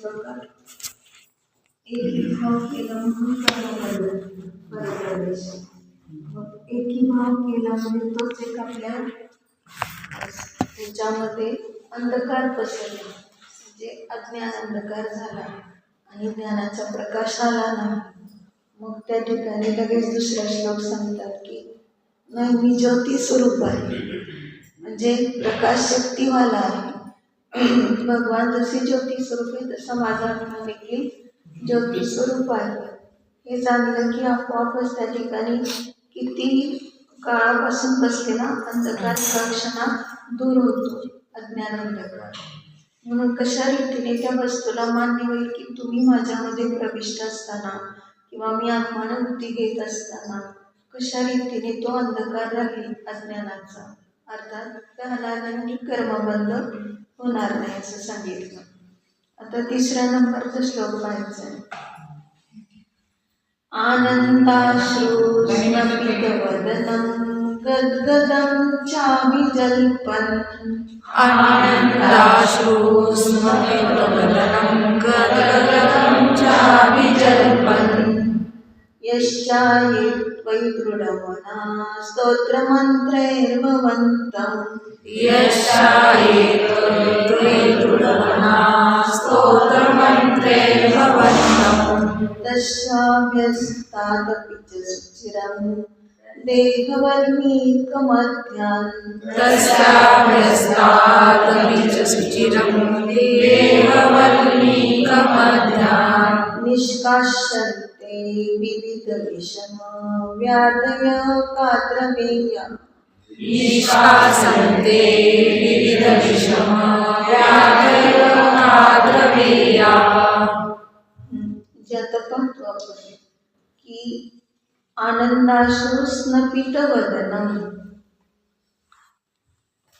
प्रकार एकीभाव केला म्हणून परप्रवेश. मग एकीभाव केला म्हणजे तोच एक आपल्या त्याच्यामध्ये अंधकार पसरला, म्हणजे अज्ञान अंधकार झाला आणि ज्ञानाचा प्रकाश आला नाही. मग त्या ठिकाणी लगेच दुसरा श्लोक सांगतात की नाही, मी ज्योती स्वरूप आहे, म्हणजे प्रकाश शक्तीवाला आहे. भगवान जसे ज्योती स्वरूप आहे तसा माझा आत्मा देखील ज्योती स्वरूप आहे. हे जाणलं की आपोआपच त्या ठिकाणी किती काळापासून बसलेला अंधकार क्षणात दूर होतो, अज्ञान अंधकार. म्हणून कशा रीतीने त्या वस्तूला मान्य होईल की तुम्ही माझ्यामध्ये प्रविष्ट असताना किंवा मी आत्मानुभूती घेत असताना कशा रीतीने तो अंधकार राहील अज्ञानाचा, अर्थात त्याला कर्मबंध होणार नाही असं सांगितलं. आता तिसऱ्या नंबरचा श्लोक पाहायचा आहे. आनंदाश्रू स्नपितवदनं गद्गदं चाभिजल्पन्. आनंदाश्रू स्नपितवदनं गद्गदं चाभिजल्पन्. यश्चायेत्वयि दृढमना स्तोत्रमन्त्रैर्भवन्तम्. यश्चायेत्वयि दृढमना स्तोत्रमन्त्रैर्भवन्तम्. तस्याभ्यस्तादपि च सुचिरं देहवल्मीकमध्यान्. तस्याभ्यस्तादपि च सुचिरं देहवल्मीकमध्यान्. निष्काश्यन्ते विविधविषमव्याधय काद्रवेया. निष्कासन्ते विविधविषमव्याधय काद्रवेया. जे आता पाहतो आपण की आनंदाश्रू स्नपितवदनं.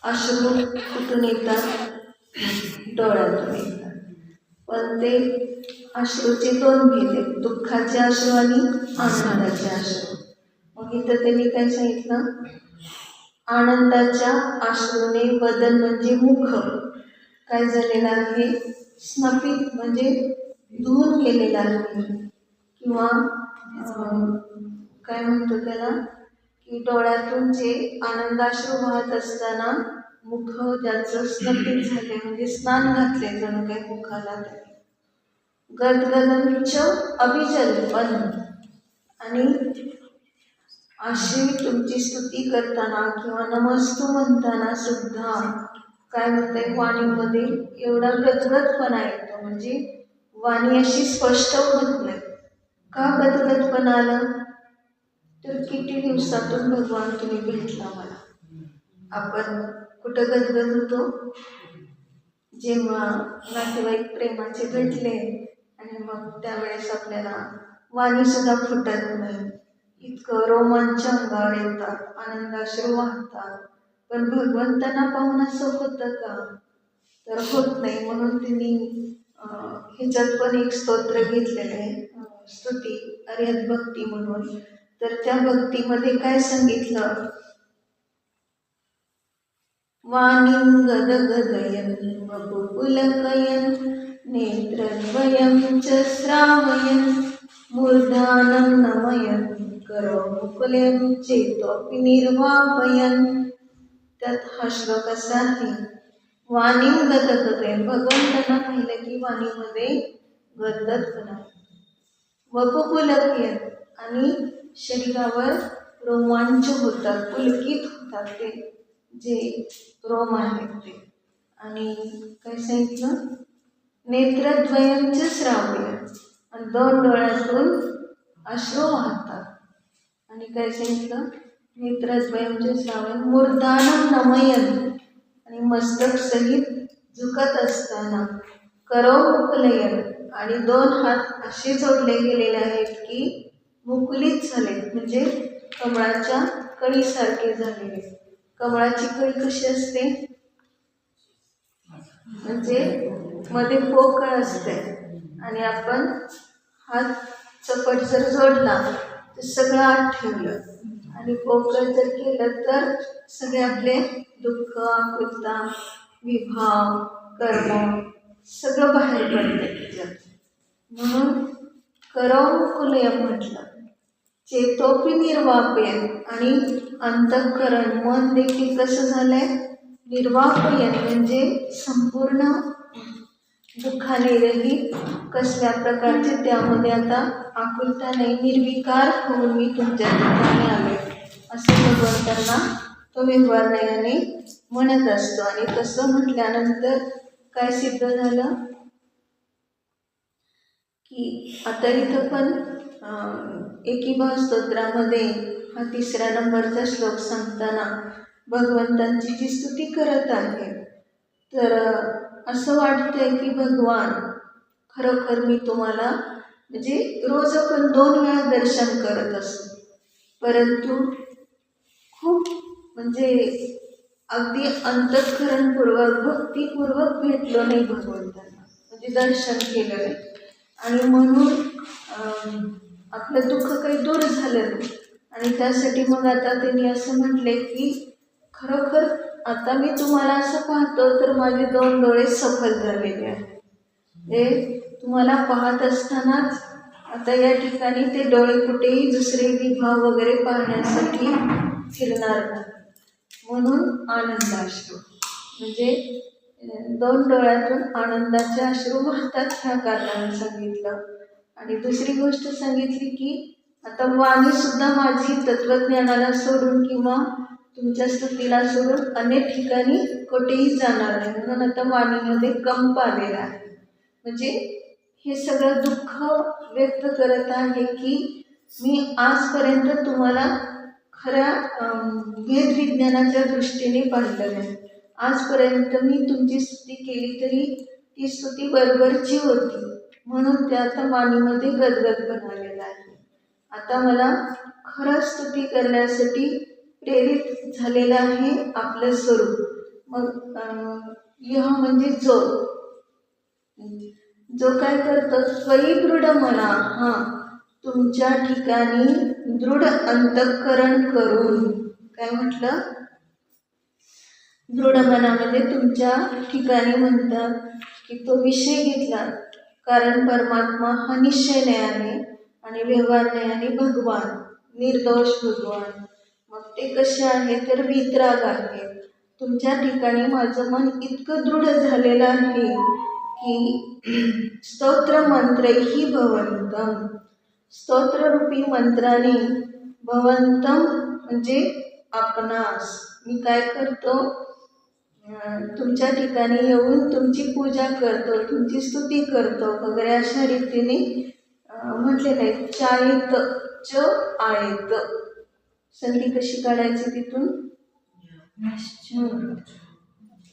अश्रू कुठून येतात? डोळ्यातून येतात. पण ते अश्रूचे दोन भेद आहेत, दुःखाचे अश्रू आणि आनंदाचे अश्रू. मग इथं त्यांनी काय सांगितलं? आनंदाच्या अश्रूने वदन म्हणजे मुख काय झालेलं आहे? स्नपित म्हणजे धुवून गेलेला आहे, किंवा काय म्हणतो त्याला की डोळ्यातून जे आनंदाश्रू वाहत असताना मुख ज्याचं स्नपित झाले म्हणजे स्नान घातले जणू काही मुखाला. गदगदंच अभिजल्पन. आणि अशी तुमची स्तुती करताना किंवा नमस्तू म्हणताना सुद्धा काय म्हणते, वाणीमध्ये एवढा गदगदपणा येतो, म्हणजे वाणी अशी स्पष्ट होत नाही. का गदगदपणा आलं? तर किती दिवसातून भगवान तुम्ही भेटला मला. आपण कुठं गदगद होतो? जेव्हा नातेवाईक प्रेमाचे भेटले आणि मग त्यावेळेस आपल्याला वाणी सुद्धा फुटत नाही, इतकं रोमांच अंगावर येतात, आनंदाश्रू वाहतात. पण भगवंतांना पाहून असं होतं का? तर होत नाही. म्हणून त्यांनी ह्याच्यात पण एक स्तोत्र घेतलेलं आहे, स्तुती अर्यत भक्ती म्हणून. तर त्या भक्तीमध्ये काय सांगितलं? वाणीं गदगदयन् वपुपुलकयन् नेत्रद्वयं च श्रावयन् मूर्धानं नमयन् करोमुकुलं चेतोऽपि निर्वापयन्. त्यात हा श्लोक असा आहे, वाणीं गदगदयन्. भगवंतांना पाहिलं की वाणीमध्ये गदगदपणा. वपुपुलकयन् आणि शरीरावर रोमांच होतात, पुलकित होतात ते जे रोम आहेत ते. आणि काय सांगितलं? नेत्रद्वयंच श्राव्य. आणि दोन डोळ्यातून अश्रू वाहतात. आणि काय सांगितलं? नेत्रद्वयंच श्राव्य मूर्धानं नमयन. आणि मस्तक सहित झुकत असताना करो मुकुलयन. आणि दोन हात असे जोडले गेलेले आहेत की मुकुलित झालेत, म्हणजे कमळाच्या कळीसारखे झालेले. कमळाची कळी कशी असते? म्हणजे मध्ये पोकळ असते आणि आपण हात चपट जर जोडला तर सगळं आत ठेवलं आणि पोकळ जर केलं तर सगळे आपले दुःख, आकुलता, विभाव, कर्म सगळं बाहेर पडतं. म्हणून करौकुलयम म्हटलं. चेतोपी निर्वापयन, आणि अंतःकरण मन देखील कसं झालंय, निर्वापयन म्हणजे संपूर्ण दुःखाने रहित, कसल्या प्रकारचे त्यामध्ये आता आकुलता नाही, निर्विकार होऊन मी तुमच्या ठिकाणी आले, असे भगवंतांना तो व्यवहारण्याने म्हणत असतो. आणि तसं म्हटल्यानंतर काय सिद्ध झालं की आता इथं पण एकीभाव स्तोत्रामध्ये हा 3रा नंबरचा श्लोक सांगताना भगवंतांची जी स्तुती करत आहे, तर असं वाटतंय की भगवान खरोखर मी तुम्हाला म्हणजे रोज आपण 2 वेळा दर्शन करत असतो, परंतु खूप म्हणजे अगदी अंतःकरणपूर्वक भक्तिपूर्वक भेटलो नाही भगवंतांना, म्हणजे दर्शन केलं नाही, आणि म्हणून आपलं दुःख काही दूर झालं नाही. आणि त्यासाठी मग आता त्यांनी असं म्हटले की खरोखर आता मी तुम्हाला असं पाहतो तर माझे 2 डोळे सफल झालेले आहेत. ते तुम्हाला पाहत असतानाच आता या ठिकाणी ते डोळे कुठेही दुसरे विभाव वगैरे पाहण्यासाठी फिरणार नाही, म्हणून आनंदाश्रू म्हणजे 2 डोळ्यातून आनंदाचे अश्रू वाहतात ह्या कारणाने सांगितलं. आणि दुसरी गोष्ट सांगितली की आता वाणी सुद्धा माझी तत्वज्ञानाला सोडून किंवा तुमच्या स्तुतीला सोडून अनेक ठिकाणी कुठेही जाणार नाही, म्हणून आता वाणीमध्ये कंप आलेला आहे. म्हणजे हे सगळं दुःख व्यक्त करत आहे की मी आजपर्यंत तुम्हाला खऱ्या वेदविज्ञानाच्या दृष्टीने पाहिलं नाही. आजपर्यंत मी तुमची स्तुती केली तरी ती स्तुती बरोबरची होती, म्हणून ते आता वाणीमध्ये गदगद बनवलेलं आहे. आता मला खरं स्तुती करण्यासाठी प्रेरित झालेलं आहे आपलं स्वरूप. मग यह म्हणजे जो काय करतो, स्वयं दृढ मना, तुमच्या ठिकाणी दृढ अंतःकरण करून, काय म्हटलं, दृढ मनामध्ये तुमच्या ठिकाणी म्हणतात की तो विषय घेतला, कारण परमात्मा हा निश्चय आहे आणि व्यवहार आणि भगवान निर्दोष भगवान. मग ते कसे आहे तर वितराग आहे. तुमच्या ठिकाणी माझं मन इतकं दृढ झालेलं आहे की स्तोत्र मंत्रही भवंतम, स्तोत्ररूपी मंत्राने भवंतम म्हणजे आपणास मी काय करतो, तुमच्या ठिकाणी येऊन तुमची पूजा करतो, तुमची स्तुती करतो वगैरे अशा रीतीने म्हटलेलं आहे. चायत च आयत, संधी कशी काढायची तिथून,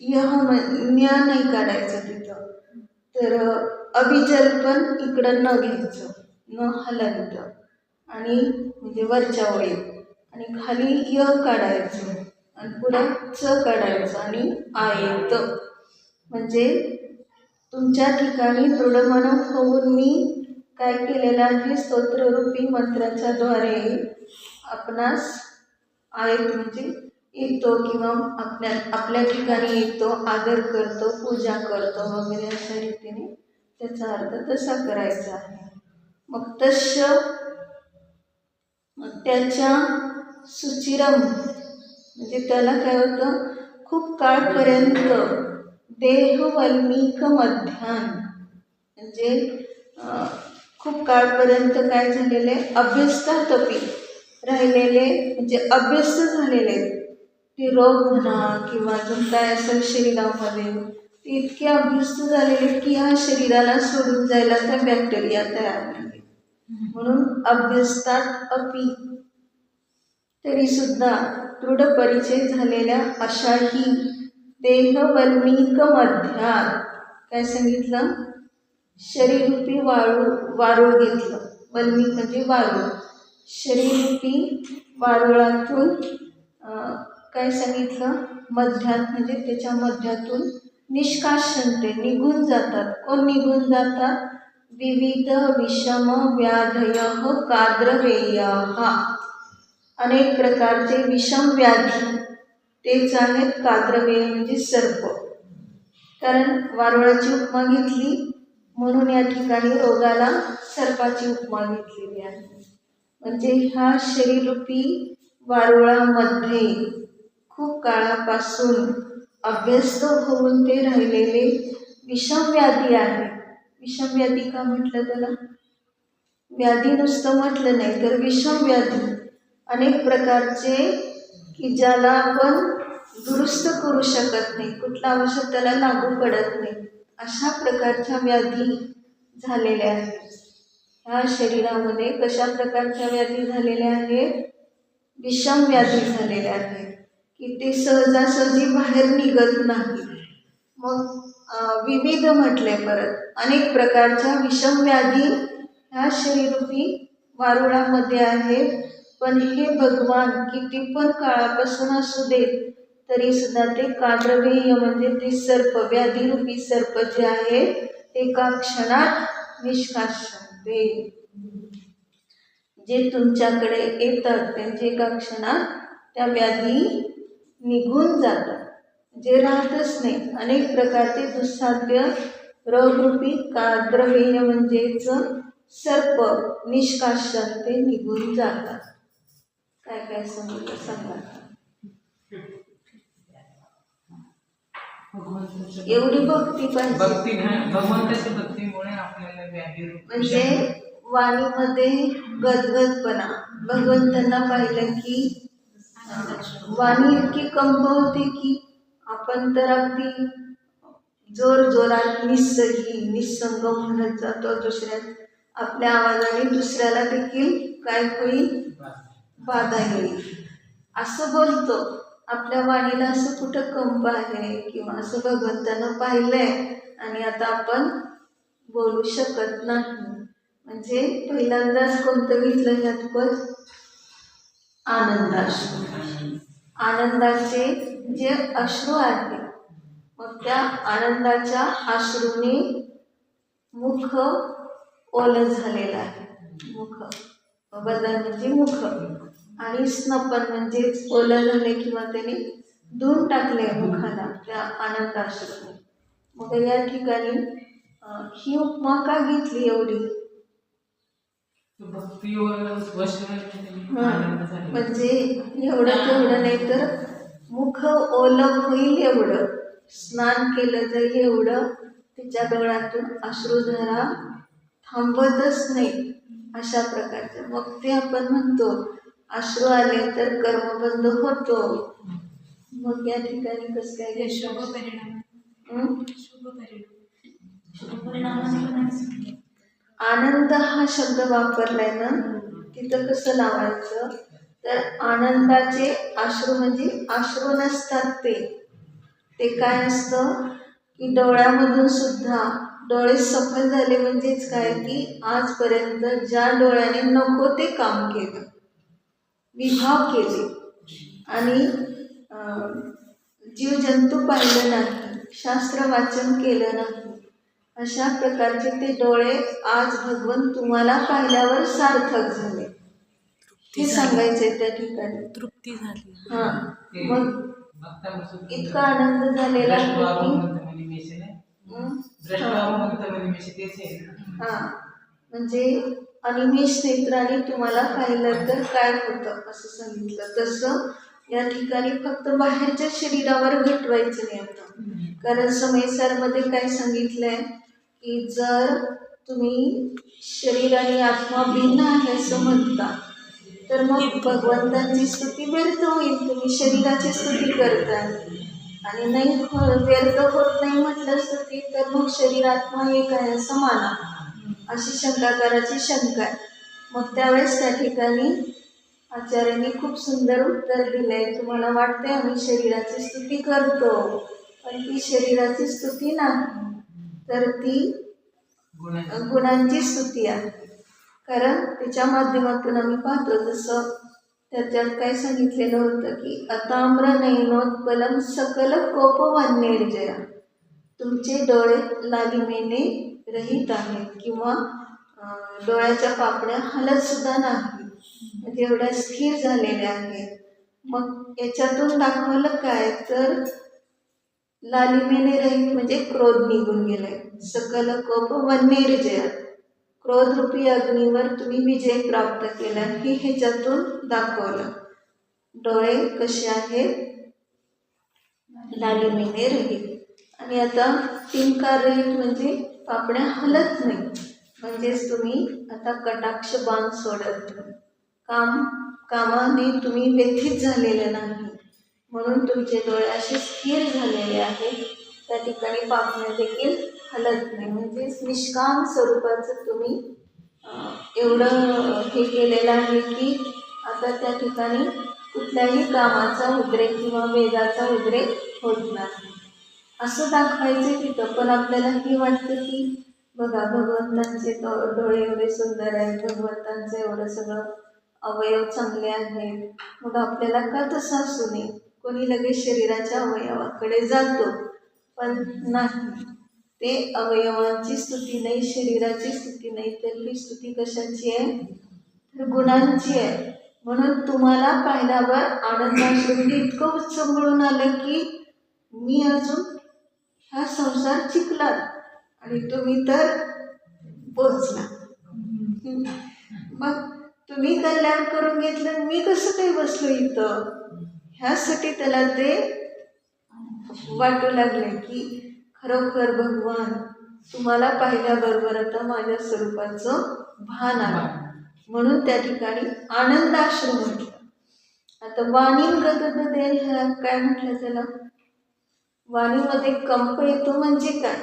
न्या नाही काढायचं तिथं, तर अभिजल पण इकडं न घ्यायचं, न हलंत, आणि म्हणजे वरच्या ओळीत, आणि खाली य काढायचं आणि पुढं च काढायचं आणि आयत, म्हणजे तुमच्या ठिकाणी दृढमन होऊन मी काय केलेलं आहे, स्तोत्ररूपी मंत्राच्या द्वारे आपणास आयत म्हणजे येतो किंवा आपल्या ठिकाणी येतो, आदर करतो, पूजा करतो वगैरे अशा रीतीने त्याचा अर्थ तसा करायचा आहे. मग तस्य त्याच्या सुचिरम म्हणजे त्याला काय होतं, खूप काळपर्यंत देहवल्मीक मध्यान म्हणजे खूप काळपर्यंत काय झालेले, अभ्यस्तातपी राहिलेले म्हणजे अभ्यस्त झालेले, ते रोग म्हणा किंवा अजून काय असेल शरीरामध्ये, ते इतके अभ्यस्त झालेले की ह्या शरीराला सोडून जायला त्या बॅक्टेरिया तयार झाले, म्हणून अभ्यस्तात अपी तरी सुद्धा दृढ परिचय झालेल्या अशाही देहवल्मीक मध्यात काय सांगितलं, शरीररूपी वारूळ घेतलं. वल्मीक म्हणजे वारूळ, शरीररूपी वारुळातून काय सांगितलं, मध्यात म्हणजे त्याच्या मध्यातून निष्काशनते निघून जातात. कोण निघून जातात, विविध विषम व्याधय काद्रवेयः, अनेक प्रकारचे विषम व्याधी तेच आहेत काद्रवेय म्हणजे सर्प. कारण वारुळाची उपमा घेतली म्हणून या ठिकाणी रोगाला सर्पाची उपमा घेतलेली आहे. म्हणजे ह्या शरीररूपी वारुळामध्ये खूप काळापासून अभ्यस्त होऊन ते राहिलेले विषमव्याधी आहे. विषमव्याधी का म्हटलं त्याला? व्याधी नुसतं म्हटलं नाही तर विषमव्याधी अनेक प्रकारचे की ज्याला आपण दुरुस्त करू शकत नाही, कुठला औषध त्याला लागू पडत नाही, अशा प्रकारच्या व्याधी झालेल्या आहेत. ह्या शरीरामध्ये कशा प्रकारच्या व्याधी झालेल्या आहेत? विषम व्याधी झालेल्या आहेत की ते सहजासहजी बाहेर निघत नाही. मग विविध म्हटले परत अनेक प्रकारच्या विषम व्याधी ह्या शरीरूपी वारुळामध्ये आहेत. पण हे भगवान किती पण काळापासून असू देत तरी सुद्धा ते काद्रवेय म्हणजे ते सर्प, व्याधीरूपी सर्प जे आहे ते एका क्षणात निष्कासते. जे तुमच्याकडे येतात त्यांचे एका क्षणात त्या व्याधी निघून जातात, जे राहतच नाही. अनेक प्रकारचे दुस्साध्य रोगरूपी काद्रवेय म्हणजेच सर्प निष्कासन ते निघून जातात. काय काय समजलं सांगा. एवढी भक्ती पाहिजे. भगवंताची भक्तीमुळे आपल्याला व्याधी म्हणजे वाणीमध्ये गदगदपणा. भगवंतांना पाहिलं की वाणी इतकी कंपवते की आपण तर अगदी जोर जोरात निसंग म्हणत जातो. आपल्या आवाजाने दुसऱ्याला देखील काय होईल? बाधा येईल असं बोलतो. आपल्या वाणीला असं कुठं कंप आहे किंवा असं भगवंतानं पाहिलंय आणि आता आपण बोलू शकत नाही. म्हणजे पहिल्यांदाच कोणतं घेतलं ह्यात पद? आनंदाश्रू. आनंदाचे जे अश्रू आहेत मग त्या आनंदाच्या अश्रूने मुख ओलं झालेलं आहे. मुख बदन म्हणजे मुख आणि स्नपन म्हणजेच ओलं झाले किंवा त्याने धुवून टाकले मुखाला त्या आनंदाश्रूने. मग या ठिकाणी ही उपमा का घेतली एवढी? म्हणजे एवढं तेवढं नाही तर मुख ओलं होईल एवढं, स्नान केलं जाईल एवढं, तिच्या डोळ्यातून अश्रुधारा थांबतच नाही अशा प्रकारचं. मग ते आपण म्हणतो अश्रू आले तर कर्मबंध होतो. मग या ठिकाणी कसं काय शुभ परिणाम आनंद हा शब्द वापरलाय ना, तिथं कसं लावायचं तर आनंदाचे अश्रू म्हणजे अश्रू नसतात ते काय असतं की डोळ्यामधून सुद्धा डोळे सफल झाले. म्हणजेच काय की आजपर्यंत ज्या डोळ्याने नको ते काम केलं, विभाव केले आणि जीवजंतू पाहिलं नाही, शास्त्र वाचन केलं नाही, अशा प्रकारचे ते डोळे आज भगवंत तुम्हाला पाहिल्यावर सार्थक झाले हे सांगायचे त्या ठिकाणी. तृप्ती झाली. हा मग इतका आनंद झालेला हा म्हणजे अनिमेष नेत्राने तुम्हाला पाहिलं तर काय होतं असं सांगितलं. तसं या ठिकाणी फक्त बाहेरच्या शरीरावर घटवायचं नाही आता. कारण समयसारमध्ये काय सांगितलंय की जर तुम्ही शरीर आणि आत्मा भिन्न आहे असं म्हणता तर मग भगवंतांची स्तुती व्यर्थ होईल. तुम्ही शरीराची स्तुती करताय आणि नाही व्यर्थ होत नाही म्हटलं स्तुती तर मग शरीर आत्मा एक आहे असं माना, अशी शंका करायची शंका आहे. मग त्यावेळेस त्या ठिकाणी आचार्यांनी खूप सुंदर उत्तर दिलंय. तुम्हाला वाटतंय आम्ही शरीराची स्तुती करतो पण ती शरीराची स्तुती नाही तर ती गुणांची स्तुती आहे. कारण त्याच्या माध्यमातून आम्ही पाहतो जसं त्याच्यात काय सांगितलेलं होतं की अताम्र नयनोत्पलम सकल कोपवन्यर्जया. तुमचे डोळे लालिमेने रहित आहेत किंवा डोळ्याच्या पापण्या हलत सुद्धा नाही, म्हणजे एवढ्या स्थिर झालेल्या आहेत. मग याच्यातून दाखवलं काय तर लालिमेने रहित म्हणजे क्रोध निघून गेलाय. सकल कोप वन्यर्जय, क्रोधरूपी अग्नीवर तुम्ही विजय प्राप्त केला हे ह्याच्यातून दाखवलं. डोळे कसे आहेत? लालिमेने रहित. आणि आता टिंकार रहित म्हणजे पापण्या हलत नाही, म्हणजेच तुम्ही आता कटाक्ष बाण सोडत नाही. कामाने तुम्ही व्यथित झालेले नाही, म्हणून तुमचे डोळे असे स्थिर झालेले आहेत. त्या ठिकाणी पापण्या देखील हलत नाही, म्हणजेच निष्काम स्वरूपाचं तुम्ही एवढं हे केलेलं आहे की आता त्या ठिकाणी कुठल्याही कामाचा उद्रेक किंवा वेगाचा उद्रेक होत नाही असं दाखवायचं तिथं. पण आपल्याला हे वाटतं की बघा भगवंतांचे डोळे एवढे सुंदर आहेत, भगवंतांचं एवढं सगळं अवयव चांगले आहेत, मग आपल्याला का तसं असू नये. कोणी लगेच शरीराच्या अवयवाकडे जातो, पण नाही, ते अवयवांची स्तुती नाही, शरीराची स्तुती नाही, तर ही स्तुती कशाची आहे? तर गुणांची आहे. म्हणून तुम्हाला पाहिल्यावर आनंदाश्रूंनी इतकं उच्चंबळून आलं की मी अजून हा संसार शिकलात आणि तुम्ही तर पोचला. मग तुम्ही कल्याण करून घेतलं, मी कसं काही बसलो इथं, ह्यासाठी त्याला ते वाटू लागले की खरोखर भगवान तुम्हाला पाहिल्याबरोबर आता माझ्या स्वरूपाचं भान आलं. म्हणून त्या ठिकाणी आनंदाश्रू म्हटलं. आता वाणी गदगदे ह्या काय म्हटलं त्याला? वाणीमध्ये कंप येतो म्हणजे काय?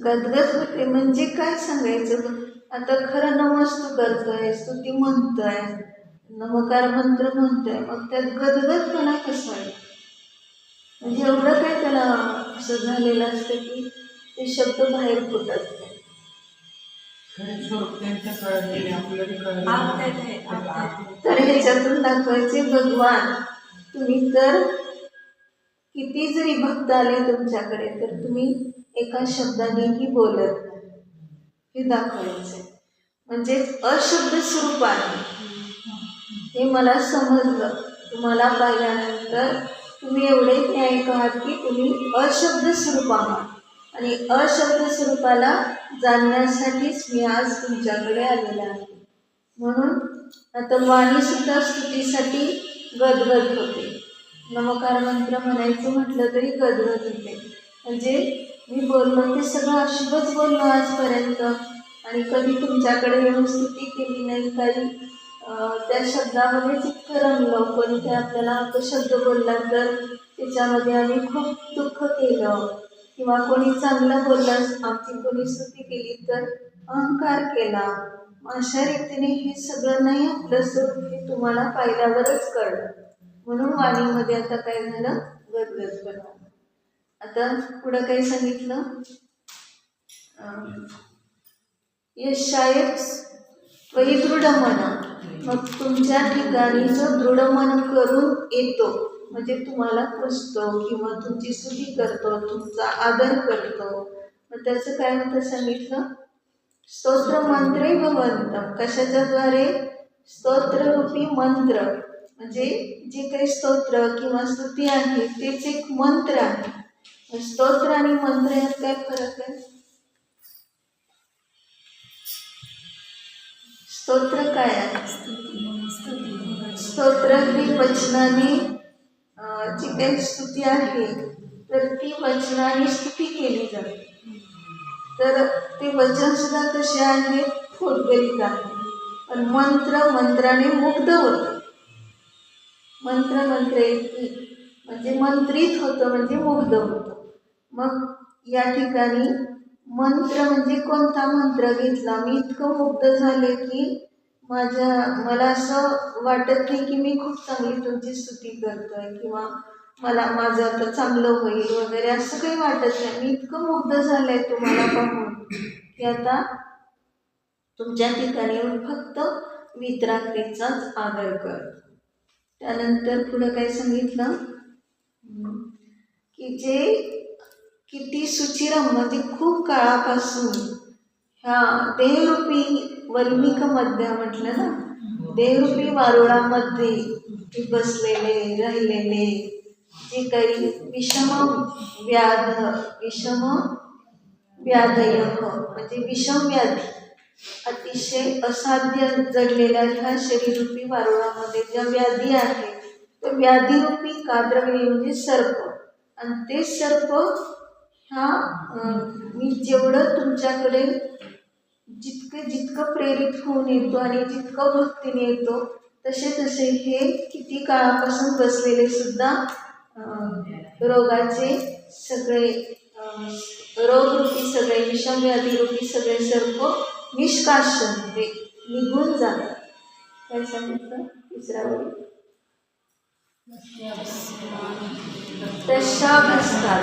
गदगद होते म्हणजे काय सांगायचं? आता खरं नमस्तू करतोय, स्तुती म्हणतोय, नमकार मंत्र म्हणतोय, मग त्यात गदगदपणा कसा आहे? म्हणजे एवढं काय त्याला असं झालेलं असतं की ते शब्द बाहेर फुटत नाही. तर ह्याच्यातून दाखवायचे भगवान तुम्ही तर किती जरी भक्त आले तुमच्याकडे तर तुम्ही एका शब्दानेही बोलत नाही, हे दाखवायचे. म्हणजे अशब्द स्वरूप आहे हे मला समजलं. तुम्हाला पाहिल्यानंतर तुम्ही एवढे न्यायिक आहात की तुम्ही अशब्द स्वरूप आहात आणि अशब्द स्वरूपाला जाणण्यासाठीच मी आज तुमच्याकडे आलेला आहे. म्हणून आता वाणीसुद्धा स्तुतीसाठी गदगद होते. नमकार मंत्र म्हणायचं म्हटलं तरी गदगद होते. म्हणजे मी बोललो ते सगळं अशुभच बोललो आजपर्यंत आणि कधी तुमच्याकडे येऊन स्तुती केली नाही, काही त्या शब्दामध्येच इतकं रमलो. कोणी ते आपल्याला अपशब्द बोलला तर त्याच्यामध्ये आम्ही खूप दुःख केलं, किंवा कोणी चांगलं बोललं, आमची कोणी स्तुती केली तर अहंकार केला. अशा रीतीने हे सगळं नाही आपलं स्वरूप हे तुम्हाला पाहिल्यावरच कळलं. म्हणून वाणीमध्ये आता काय झालं? गदगदपणा. आता पुढं काय सांगितलं? यशायच त्वयि दृढ मन. मग तुमच्या ठिकाणी जो दृढ मन करून येतो म्हणजे तुम्हाला पुजतो किंवा तुमची स्तुती करतो, तुमचा आदर करतो, मग त्याचं काय होतं सांगितलं? स्तोत्र मंत्रे भवंतम. कशाच्या द्वारे? स्तोत्ररूपी मंत्र. म्हणजे जे काही स्तोत्र किंवा स्तुती आहे तेच एक मंत्र आहे. स्तोत्र आणि मंत्र यात काय फरक आहे? स्तोत्र काय आहे? स्तोत्र ही वचनाने जी काही स्तुती आहे तर ती वचनाने स्तुती केली जाते. तर ते वचन सुद्धा कसे आहेत? फुलगलित आहे. पण मंत्राने मुग्ध होतं. मंत्र म्हणजे मंत्रित होतं, म्हणजे मुग्ध होतं. मग या ठिकाणी मंत्र म्हणजे कोणता मंत्र घेतला? मी इतकं मुग्ध झाले की मला असं वाटत नाही की मी खूप चांगली तुमची स्तुती करतोय किंवा माझं आता चांगलं होईल वगैरे असं काही वाटत नाही. मी इतकं मुग्ध झालंय तुम्हाला पाहून की आता तुमच्या ठिकाणी येऊन फक्त वितरात्रीचाच आदर कर. त्यानंतर पुढं काय सांगितलं की जे किती सुचिरम म्हणजे खूप काळापासून ह्या देहरूपी वल्मिक मध्ये म्हटलं ना, देहरूपी वारुळामध्ये की बसलेले राहिलेले जे काही विषम व्याधयः म्हणजे विषम व्याधी अतिशय असाध्य जडलेल्या ह्या शरीररूपी वारुळामध्ये ज्या व्याधी आहेत त्या व्याधीरूपी काद्रविणी म्हणजे सर्प, आणि ते सर्प ह्या मी जेवढं तुमच्याकडे जितकं प्रेरित होऊन येतो आणि जितकं भक्तीने येतो तसे तसे हे किती काळापासून बसलेले सुद्धा रोगाचे सगळे रोगरूपी सगळे विषमव्याधीरूपी सगळे सर्प निष्कासन ते निघून जातात. काय सांगितलं तिसऱ्या वेळी? तशाभ्यस्तात.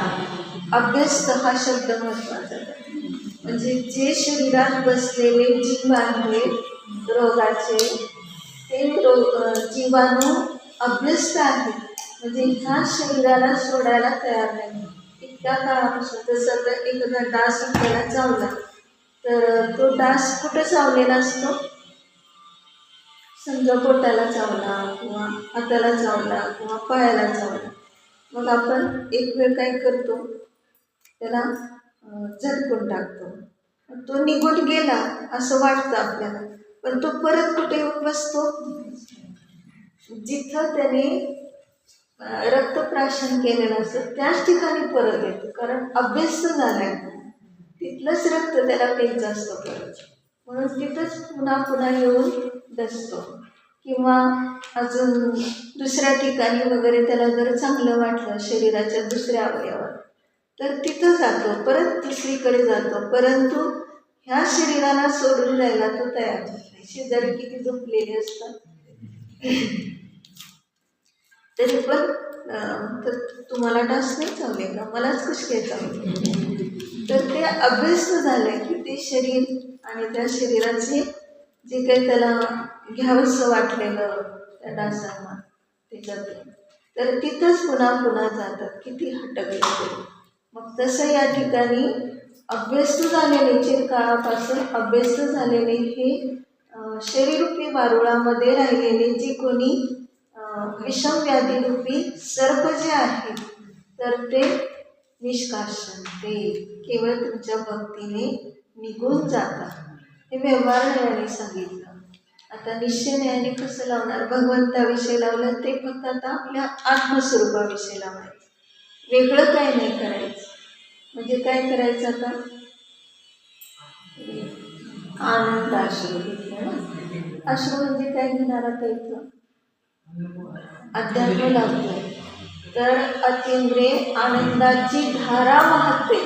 अभ्यस्त हा शब्द महत्वाचा आहे. म्हणजे जे शरीरात बसलेले जीव आहेत रोगाचे ते जीवाणू अभ्यस्त आहेत, म्हणजे ह्या शरीराला सोडायला तयार नाही. इतक्या काळापासून जसं तर एखादा डास आपल्याला चावला तर तो डास कुठं चावलेला असतो? समजा पोटाला चावला किंवा हाताला चावला किंवा पायाला चावला, मग आपण एक वेळ काय करतो, त्याला झटकून टाकतो. तो निघून गेला असं वाटतं आपल्याला, पण तो परत कुठे येऊन बसतो? जिथं त्याने रक्तप्राशन केलेलं असतं त्याच ठिकाणी परत येतो, कारण अभ्यस्त झालाय. तिथलंच रक्त त्याला प्यायचं असतं परत, म्हणून तिथंच पुन्हा पुन्हा येऊन बसतो. किंवा अजून दुसऱ्या ठिकाणी वगैरे त्याला जर चांगलं वाटलं शरीराच्या दुसऱ्या अवयवात तर तिथं जातो, परत दुसरीकडे जातो, परंतु ह्या शरीराला सोडून जायला तो तयार होत नाही. शेजारी किती झोपलेले असतात तरी पण तर तुम्हाला डास नाही चावले का, मलाच कशी काय चावले? तर ते अभ्यस्त झाले की ते शरीर आणि त्या शरीराचे जे काही त्याला घ्यावंसं वाटलेलं त्या डासांना त्याच्यात, तर तिथंच पुन्हा पुन्हा जातात, किती हटकले तरी. मग तसं या ठिकाणी अभ्यस्त झालेले चिरकाळापासून अभ्यस्त झालेले हे शरीररूपी वारुळामध्ये राहिलेले जे कोणी विषम व्याधीरूपी सर्प जे आहेत तर ते निष्कासन ते केवळ तुमच्या भक्तीने निघून जातात. हे व्यवहार न्यायाने सांगितलं. आता निश्चय न्यायाने कसं लावणार? भगवंताविषयी लावलं ते फक्त आता आपल्या आत्मस्वरूपाविषयी लावायचं, वेगळं काय नाही करायचं. म्हणजे काय करायचं आता? आनंद अश्रू घेतलं ना. अश्रू म्हणजे काय घेणार आता इथं? अध्यात्म लावतोय तर अतींद्रिय आनंदाची धारा वाहते,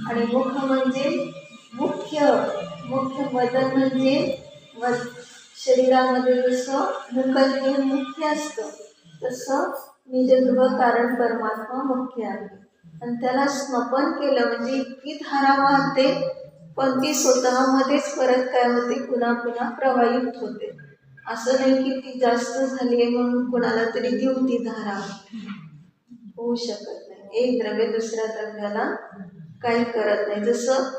आणि मुख म्हणजे मुख्य मदन म्हणजे शरीरामध्ये जसं मुखज्ञ मुख्य असतं तसं निजध्रुव कारण परमात्मा मुख्य आहे, आणि त्याला स्मपन केलं म्हणजे इतकी धारा वाहते पण ती स्वतःमध्येच परत काय होते, पुन्हा पुन्हा प्रवाहित होते. असं नाही की ती जास्त झाली आहे म्हणून कोणाला तरी देऊन ती धारा होऊ शकत नाही. एक द्रव्य दुसऱ्या द्रव्याला काही करत नाही. जसं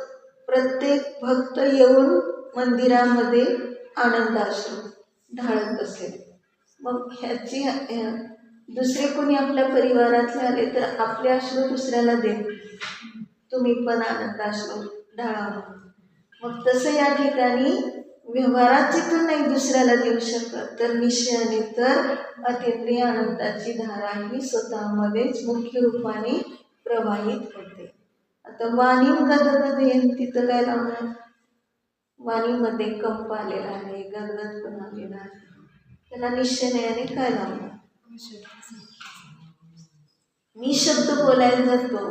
प्रत्येक भक्त येऊन मंदिरामध्ये आनंदाश्रू ढाळत बसेल, मग ह्याची दुसरे कोणी आपल्या परिवारातले आले तर आपले अश्रू दुसऱ्याला दे, तुम्ही पण आनंदाश्रू ढाळा. मग तसं या ठिकाणी व्यवहारात जिथून नाही दुसऱ्याला देऊ शकत तर निश्चयाने तर अतींद्रिय आनंदाची धारा ही स्वतःमध्येच मुख्य रूपाने प्रवाहित होते. आता वाणी गदगद येईल तिथं काय लावणार? वाणीमध्ये कंप आलेला आहे, गदगद पण आलेला आहे, त्याला निश्चयाने काय लावणार? मी शब्द बोलायला जातो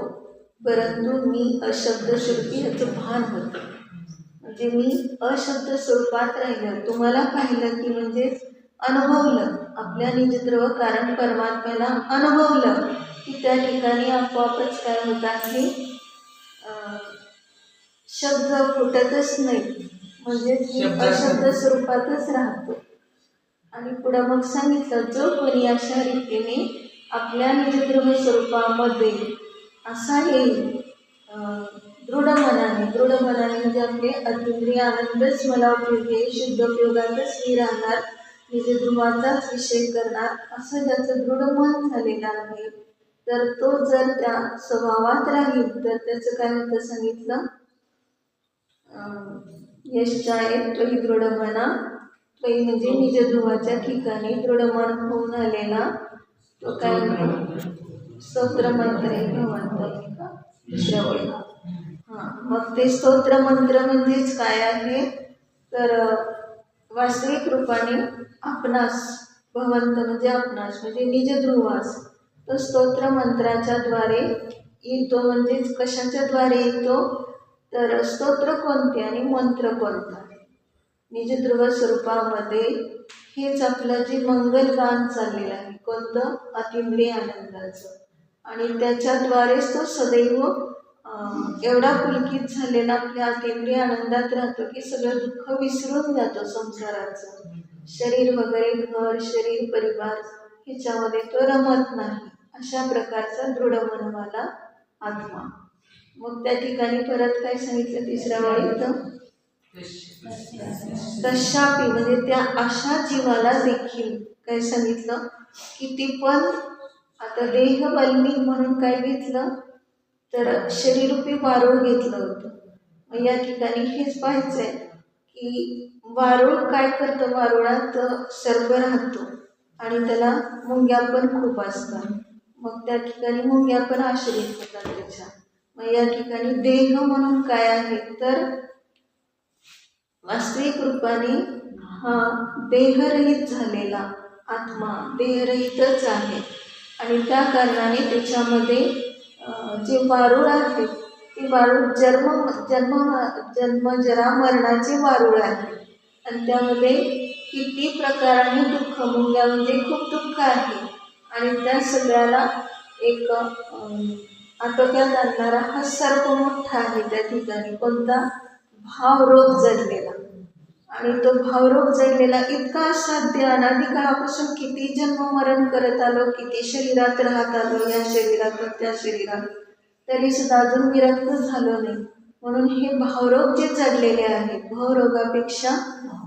परंतु मी अशब्द स्वरूपी ह्याचं भान होतं. म्हणजे मी अशब्द स्वरूपात राहिलं, तुम्हाला पाहिलं की म्हणजे अनुभवलं, आपल्या निजद्रव कारण परमात्म्याला अनुभवलं की त्या ठिकाणी आपोआपच काय होत आहे, शब्द फुटतच नाही, म्हणजे अशब्द स्वरूपातच राहतो. आणि पुढं मग सांगितलं जो कोणी अशा रीतीने आपल्या निजद्रव स्वरूपामध्ये असा येईल दृढ मनाने म्हणजे आपले अतींद्रिय आनंदच मला उपयोगी आहे, शुद्ध उपयोगातच मी राहणार, निजध्रुवाचाच विषय करणार असं ज्याचं दृढ मन झालेलं आहे, तर तो जर त्या स्वभावात राहील तर त्याचं काय होतं सांगितलं, यशाय त्वयि दृढमना, त्वयि म्हणजे निजध्रुवाच्या ठिकाणी दृढमन होऊन आलेला तो काय म्हणतो, स्तोत्र मंत्र भगवंत का दुसऱ्या ओळी. मग ते स्तोत्र मंत्र म्हणजेच काय आहे, तर वास्तविक रूपाने आपणास, भगवंत म्हणजे आपणास म्हणजे निजध्रुवास तो स्तोत्र मंत्राच्या द्वारे येतो. म्हणजेच कशाच्या द्वारे येतो, तर स्तोत्र कोणते आणि मंत्र कोणता. निजध्रुव स्वरूपामध्ये हेच आपलं जे मंगलगान चाललेलं आहे, कोणतं, अतिंद्रिय आनंदाचं, आणि त्याच्याद्वारेच तो सदैव एवढा पुलकित झालेला आपल्या अतिंद्रिय आनंदात राहतो की सगळं दुःख विसरून जातो संसाराचं. शरीर वगैरे, घर, शरीर, परिवार ह्याच्यामध्ये तो रमत नाही. अशा प्रकारचा दृढ मनवाला आत्मा. मग त्या ठिकाणी परत काय सांगितलं तिसऱ्या वेळी, तशापी म्हणजे त्या अशा जीवाला देखील काय सांगितलं, किती पण आता देह बलमी म्हणून काय घेतलं, तर शरीरूपी वारूळ घेतलं होतं. मग या ठिकाणी हेच पाहायचंय की वारूळ काय करतं, वारुळात सर्प राहतो आणि त्याला मुंग्या पण खूप असतात. मग त्या ठिकाणी मुंग्या पण आश्रित होतात त्याच्या. मग या ठिकाणी देह म्हणून काय आहे, तर वास्तविक रूपाने हा देहरहित झालेला आत्मा देहरहितच आहे. आणि त्या कारणाने त्याच्यामध्ये जे वारूळ आहे ते वारूळ जन्म जरा मरणाचे वारूळ आहे. आणि त्यामध्ये किती प्रकाराने दुःख, मुंग्या म्हणजे खूप दुःख आहे, आणि त्या सगळ्याला एक आटोक्यात आणणारा हा सर्प मोठा आहे. त्या ठिकाणी कोणता, भावरोग जडलेला. आणि तो भावरोग जडलेला इतका असाध्य, अनादी काळापासून किती जन्म मरण करत आलो, किती शरीरात राहत आलो, या शरीरातून त्या शरीरात, तरी सुद्धा अजून विरक्त झालो नाही. म्हणून हे भावरोग जे जडलेले आहेत, भावरोगापेक्षा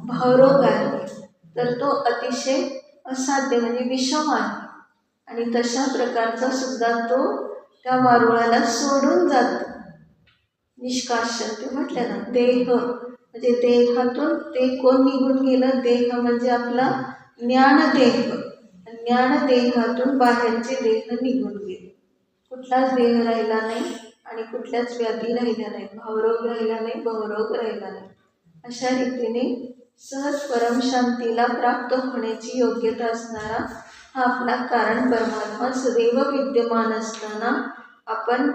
भावरोग आहे, तर तो अतिशय असाध्य म्हणजे विषम आहे. आणि तशा प्रकारचा सुद्धा तो त्या वारुळाला सोडून जातो. निष्काशन ते म्हटलं ना, देह म्हणजे देहातून ते कोण निघून गेलं, देह म्हणजे आपला ज्ञानदेह. ज्ञानदेहातून बाहेरचे देह निघून गेले, कुठलाच देह राहिला नाही आणि कुठल्याच व्याधी राहिल्या नाही, भावरोग राहिला नाही, बहुरोग राहिला नाही. अशा रीतीने सहज परमशांतीला प्राप्त होण्याची योग्यता असणारा हा आपला कारण परमात्मा सदैव विद्यमान असताना आपण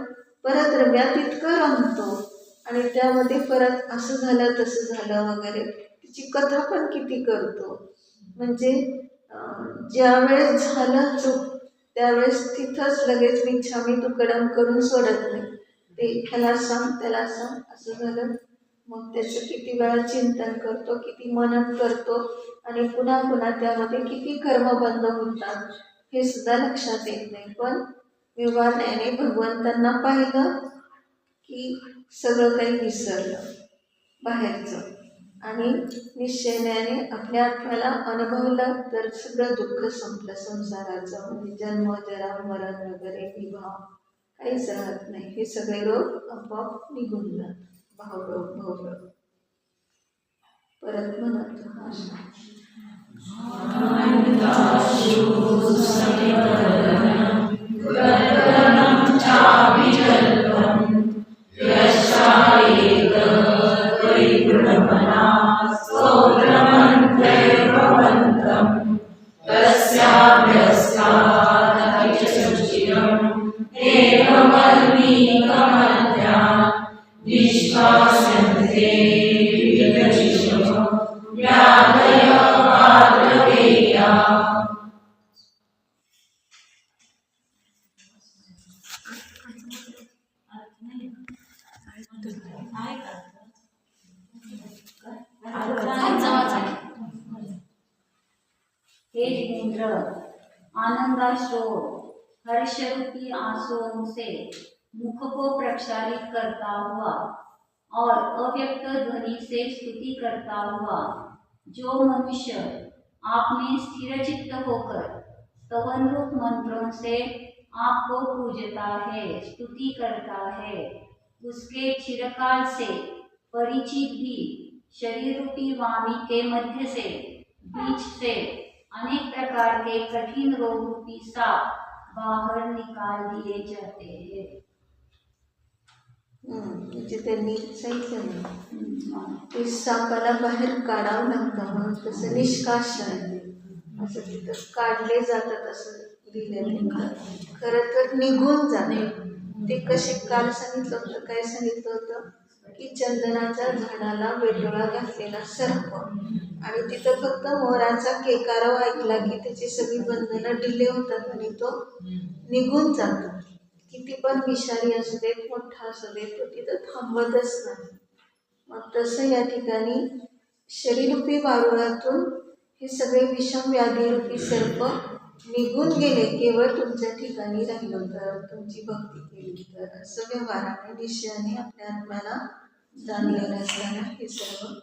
परद्रव्यात इतकं रमतो, आणि त्यामध्ये परत असं झालं तसं झालं वगैरे तिची कथा पण किती करतो. म्हणजे ज्यावेळेस झालं चूक त्यावेळेस तिथंच लगेच मिच्छामी तुकडम करून सोडत नाही. ते ह्याला सांग त्याला सांग असं झालं, मग त्याचं किती वेळा चिंतन करतो, किती मनन करतो, आणि पुन्हा पुन्हा त्यामध्ये किती कर्मबंध होतात हे सुद्धा लक्षात येत नाही. पण व्यवहाराने भगवंतांना पाहिलं की सगळं काही विसरलं बाहेरचं, आणि निश्चयाने आपल्या आत्म्याला अनुभवलं तर सगळं दुःख संपलं संसाराचं. म्हणजे जन्म जरा मरण वगैरे विभाव काहीच राहत नाही, हे सगळे रोग आपोआप निघून जातात. भावरोग परत म्हणत हे इंद्र, आनंदाश्रो हर्षरूपी आंसुओं से मुख को प्रक्षालित करता हुआ और अव्यक्त ध्वनि से स्तुति करता हुआ जो मनुष्य आपने स्थिर चित्त होकर स्तवन रूप मंत्रों से आपको पूजता है, स्तुति करता है। उसके चिरकाल से परिचित भी शरीर रूपी वामी के मध्य से बीच से अनेक प्रकार के कठिन रोग रूपी साप बाहर निकाल दिए जाते हैं। म्हणजे त्यांनी सांगितलं ना ते सापाला बाहेर काढावं लागतं म्हणून तसं निष्कासन असं तिथं काढले जातात असं लिहिलेलं खरं तर निघून जाते ते कसे काल सांगितलं होतं काय सांगितलं होतं की चंदनाच्या झाडाला वेटोळा घातलेला सर्प आणि तिथं फक्त मोराचा केकाराव ऐकला की त्याची सगळी बंधनं ढिले होतात आणि तो निघून जातो. किती पण विषारी असू देत मोठा असू देत तो तिथं थांबतच नाही. मग तसं या ठिकाणी शरीररूपी वारुळातून हे सगळे विषम व्याधीरूपी सर्प निघून गेले केवळ तुमच्या ठिकाणी राहिलो तर तुमची भक्ती केली तर असं व्यवहाराने निश्चयाने आपल्या आत्म्याला जाणलेलं असताना हे सर्व